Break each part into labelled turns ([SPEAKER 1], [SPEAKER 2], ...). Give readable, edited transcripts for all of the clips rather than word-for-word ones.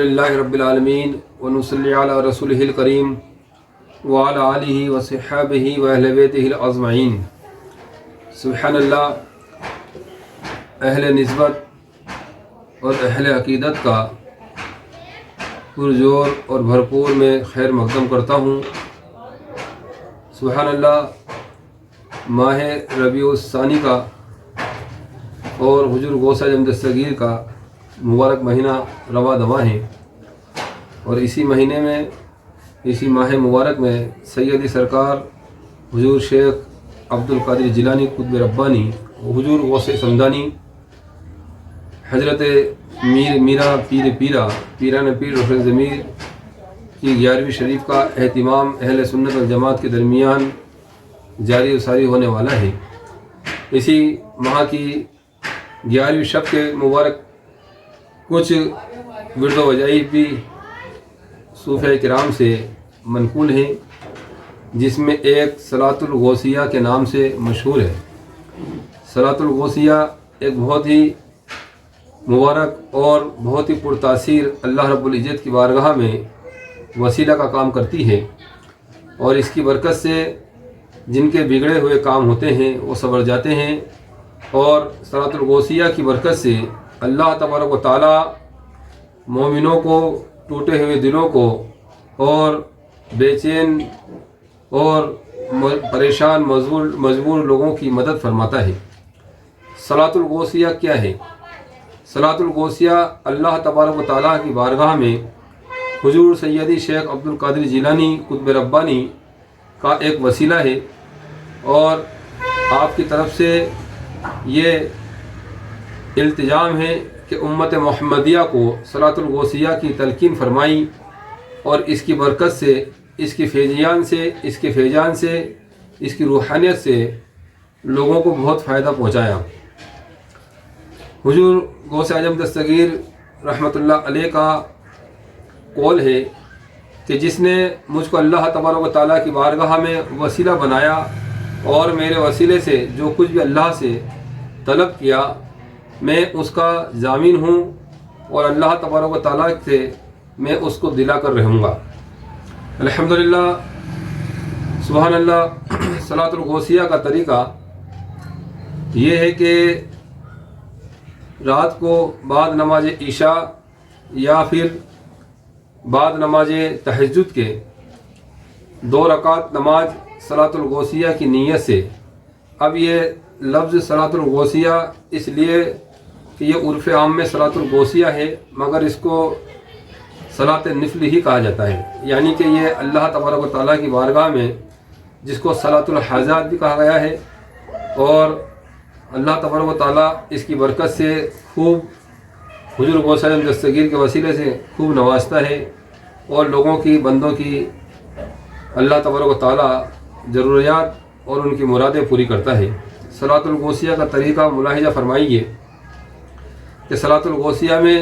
[SPEAKER 1] الحمدللہ رب العالمین ونصلی علی رسولہ الکریم وعلی آلہ وصحبہ واہل بیتہ الاجمعین۔ سبحان اللہ، اہل نسبت اور اہل عقیدت کا پرجور اور بھرپور میں خیر مقدم کرتا ہوں۔ سبحان اللہ، ماہ ربیع الثانی کا اور حضور غوث اعظم دستگیر کا مبارک مہینہ رواں دواں ہے، اور اسی مہینے میں، اسی ماہ مبارک میں سیدی سرکار حضور شیخ عبدالقادر جیلانی قطب ربانی، حضور غوث سمدانی، حضرت میرا پیران پیر روشن ضمیر کی 11ویں شریف کا اہتمام اہل سنت والجماعت کے درمیان جاری و ساری ہونے والا ہے۔ اسی ماہ کی 11ویں شب کے مبارک کچھ ورد و وظائف بھی صوفیہ کرام سے منقول ہیں، جس میں ایک صلاۃ الغوثیہ کے نام سے مشہور ہے۔ صلاۃ الغوثیہ ایک بہت ہی مبارک اور بہت ہی پرتاثیر اللہ رب العزت کی بارگاہ میں وسیلہ کا کام کرتی ہے، اور اس کی برکت سے جن کے بگڑے ہوئے کام ہوتے ہیں وہ سنور جاتے ہیں، اور صلاۃ الغوثیہ کی برکت سے اللہ تبارک و تعالی مومنوں کو، ٹوٹے ہوئے دلوں کو اور بے چین اور پریشان مجبور لوگوں کی مدد فرماتا ہے۔ صلاۃ الغوثیہ کیا ہے؟ صلاۃ الغوثیہ اللہ تبارک و تعالیٰ کی بارگاہ میں حضور سیدی شیخ عبدالقادر جیلانی قطب ربانی کا ایک وسیلہ ہے، اور آپ کی طرف سے یہ التجام ہے کہ امت محمدیہ کو صلاۃ الغوثیہ کی تلقین فرمائی، اور اس کی برکت سے، اس کی فیضان سے، اس کی روحانیت سے لوگوں کو بہت فائدہ پہنچایا۔ حضور غوث اعظم دستگیر رحمۃ اللہ علیہ کا قول ہے کہ جس نے مجھ کو اللہ تبارک و تعالیٰ کی بارگاہ میں وسیلہ بنایا، اور میرے وسیلے سے جو کچھ بھی اللہ سے طلب کیا میں اس کا ضامن ہوں، اور اللہ تبارک و تعالیٰ سے میں اس کو دلا کر رہوں گا۔ الحمدللہ، سبحان اللہ۔ صلاۃ الغوثیہ کا طریقہ یہ ہے کہ رات کو بعد نماز عشاء یا پھر بعد نماز تہجد کے 2 رکعت نماز صلاۃ الغوثیہ کی نیت سے۔ اب یہ لفظ صلاۃ الغوثیہ اس لیے کہ یہ عرف عام میں صلاۃ الغوثیہ ہے، مگر اس کو صلاۃ نفل ہی کہا جاتا ہے، یعنی کہ یہ اللہ تبارک و تعالیٰ کی بارگاہ میں، جس کو صلاۃ الحاجات بھی کہا گیا ہے، اور اللہ تبارک و تعالیٰ اس کی برکت سے خوب حضور غوث اعظم دستگیر کے وسیلے سے خوب نوازتا ہے، اور لوگوں کی، بندوں کی اللہ تبارک و تعالیٰ ضروریات اور ان کی مرادیں پوری کرتا ہے۔ صلاۃ الغوثیہ کا طریقہ ملاحظہ فرمائیے کہ صلاۃ الغوثیہ میں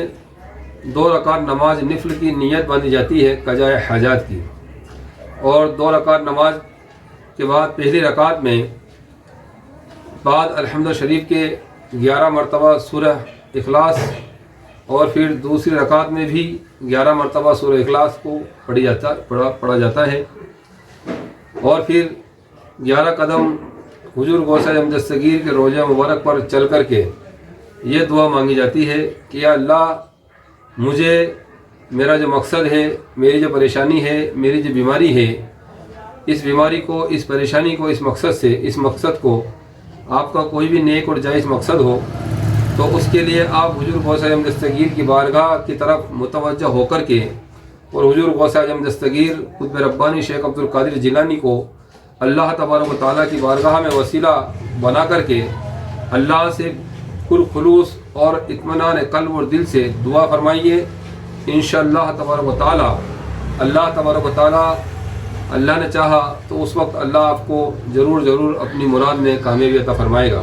[SPEAKER 1] 2 رکعت نماز نفل کی نیت باندھی جاتی ہے قضاء حاجات کی، اور 2 رکعت نماز کے بعد پہلی رکعت میں بعد الحمد شریف کے 11 مرتبہ سورہ اخلاص، اور پھر دوسری رکعت میں بھی 11 مرتبہ سورہ اخلاص کو پڑھا جاتا ہے، اور پھر 11 قدم حضور غوث اعظم دستگیر کے روضہ مبارک پر چل کر کے یہ دعا مانگی جاتی ہے کہ یا اللہ، مجھے میرا جو مقصد ہے، میری جو پریشانی ہے، میری جو بیماری ہے، اس بیماری کو، اس پریشانی کو، اس مقصد کو آپ کا کوئی بھی نیک اور جائز مقصد ہو تو اس کے لیے آپ حضور غوث اعظم دستگیر کی بارگاہ کی طرف متوجہ ہو کر کے، اور حضور غوث اعظم دستگیر قطب ربانی شیخ عبدالقادر جیلانی کو اللہ تبارک و تعالیٰ کی بارگاہ میں وسیلہ بنا کر کے اللہ سے کل خلوص اور اطمینان قلب اور دل سے دعا فرمائیے۔ انشاءاللہ تبارک و تعالیٰ، اللہ نے چاہا تو اس وقت اللہ آپ کو ضرور اپنی مراد میں کامیابی عطا فرمائے گا۔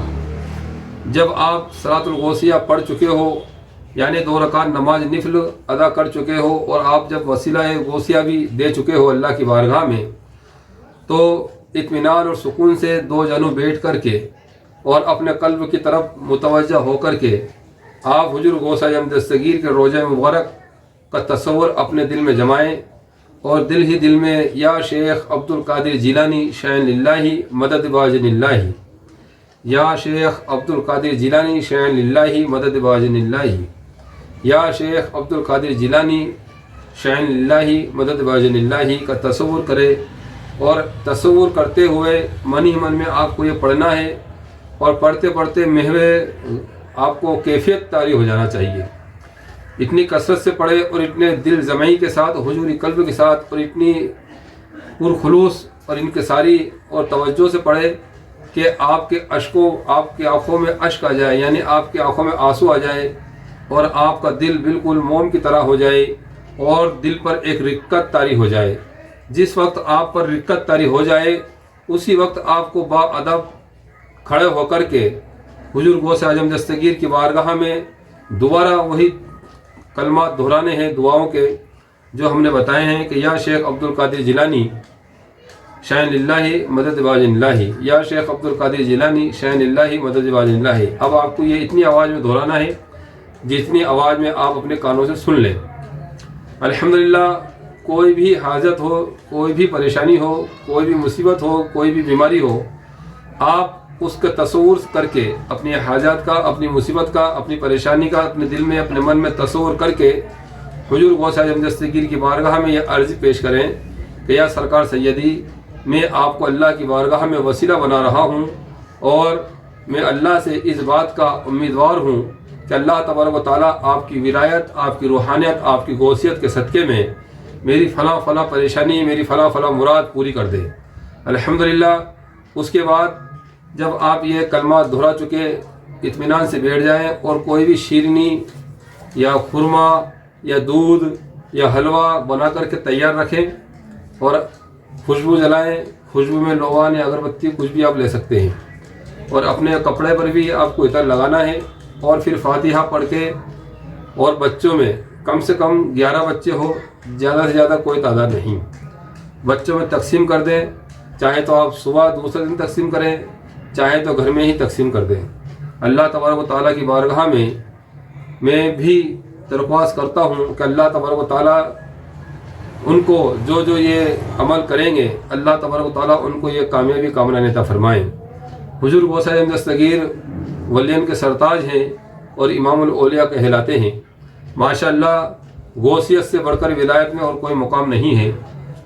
[SPEAKER 1] جب آپ صلاۃ الغوثیہ پڑھ چکے ہو، یعنی 2 رکعت نماز نفل ادا کر چکے ہو، اور آپ جب وسیلہ غوثیہ بھی دے چکے ہو اللہ کی بارگاہ میں، تو اطمینان اور سکون سے 2 جانب بیٹھ کر کے اور اپنے قلب کی طرف متوجہ ہو کر کے آپ حضور غوث اعظم دستگیر کے روضہ مبارک کا تصور اپنے دل میں جمائیں اور دل ہی دل میں یا شیخ عبد القادر جیلانی شین للہ مدد باجن اللہ، یا شیخ عبد القادر جیلانی شین للہ مدد باجن اللہ، یا شیخ عبد القادر جیلانی شین للہ مدد باجن اللہ کا تصور کرے، اور تصور کرتے ہوئے من ہی من میں آپ کو یہ پڑھنا ہے، اور پڑھتے پڑھتے محو آپ کو کیفیت طاری ہو جانا چاہیے۔ اتنی کثرت سے پڑھے اور اتنے دل جمعی کے ساتھ، حضوری قلب کے ساتھ، اور اتنی پرخلوص اور انکساری اور توجہ سے پڑھے کہ آپ کے آپ کی آنکھوں میں اشک آ جائے، یعنی آپ کی آنکھوں میں آنسو آ جائے، اور آپ کا دل بالکل موم کی طرح ہو جائے، اور دل پر ایک رقت طاری ہو جائے۔ جس وقت آپ پر رقت طاری ہو جائے، اسی وقت آپ کو با ادب کھڑے ہو کر کے حضور غوث اعظم دستگیر کی بارگاہ میں دوبارہ وہی کلمات دہرانے ہیں دعاؤں کے جو ہم نے بتائے ہیں کہ یا شیخ عبد القادر جیلانی شین للہ مدد باجن اللہ، یا شیخ عبد القادر جیلانی شین للہ مدد باجن اللہ۔ اب آپ کو یہ اتنی آواز میں دہرانا ہے جتنی آواز میں آپ اپنے کانوں سے سن لیں۔ الحمدللہ، کوئی بھی حاجت ہو، کوئی بھی پریشانی ہو، کوئی بھی مصیبت ہو، کوئی بھی بیماری ہو، آپ اس کا تصور کر کے اپنی حاجات کا، اپنی مصیبت کا، اپنی پریشانی کا اپنے دل میں، اپنے من میں تصور کر کے حضور غوث اعظم دستگیر کی بارگاہ میں یہ عرض پیش کریں کہ یا سرکار سیدی، میں آپ کو اللہ کی بارگاہ میں وسیلہ بنا رہا ہوں، اور میں اللہ سے اس بات کا امیدوار ہوں کہ اللہ تبارک و تعالیٰ آپ کی ولایت، آپ کی روحانیت، آپ کی غوثیت کے صدقے میں میری فلاں فلاں پریشانی، میری فلاں فلاں مراد پوری کر دے۔ الحمدللہ، اس کے بعد جب آپ یہ کلمات دہرا چکے، اطمینان سے بیٹھ جائیں، اور کوئی بھی شیرنی یا خرما یا دودھ یا حلوہ بنا کر کے تیار رکھیں، اور خوشبو جلائیں۔ خوشبو میں لوان یا اگربتی کچھ بھی آپ لے سکتے ہیں، اور اپنے کپڑے پر بھی آپ کو عطر لگانا ہے، اور پھر فاتحہ پڑھ کے، اور بچوں میں کم سے کم 11 بچے ہو، زیادہ سے زیادہ کوئی تعداد نہیں، بچوں میں تقسیم کر دیں۔ چاہے تو آپ صبح دوسرے دن تقسیم کریں، چاہے تو گھر میں ہی تقسیم کر دیں۔ اللہ تبارک و تعالیٰ کی بارگاہ میں بھی درخواست کرتا ہوں کہ اللہ تبارک و تعالیٰ ان کو جو یہ عمل کریں گے، اللہ تبارک و تعالیٰ ان کو یہ کامیابی کامران عطا فرمائیں۔ حضور غوث اعظم دستگیر ولیان کے سرتاج ہیں اور امام الاولیاء کہلاتے ہیں۔ ماشاءاللہ، غوثیت سے بڑھ کر ولایت میں اور کوئی مقام نہیں ہے،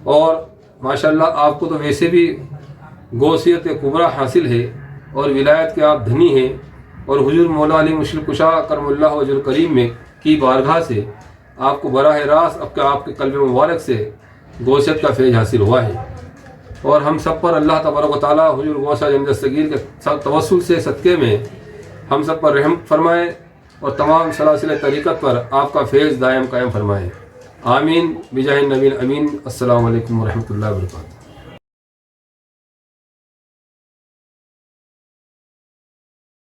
[SPEAKER 1] اور ماشاءاللہ آپ کو تو ویسے بھی غوثیت کبریٰ حاصل ہے، اور ولایت کے آپ دھنی ہیں، اور حضور مولا علی مشکل کشا کرم اللہ وجہ الکریم میں کی بارگاہ سے آپ کو براہ راست آپ کے قلب مبارک سے غوثیت کا فیض حاصل ہوا ہے، اور ہم سب پر اللہ تبارک و تعالیٰ حضور غوث اعظم دستگیر کے توسل سے صدقے میں ہم سب پر رحم فرمائے، اور تمام سلاسل طریقت پر آپ کا فیض دائم قائم فرمائے۔ آمین بجاہ النبی الامین۔ السلام علیکم ورحمۃ اللہ وبرکاتہ۔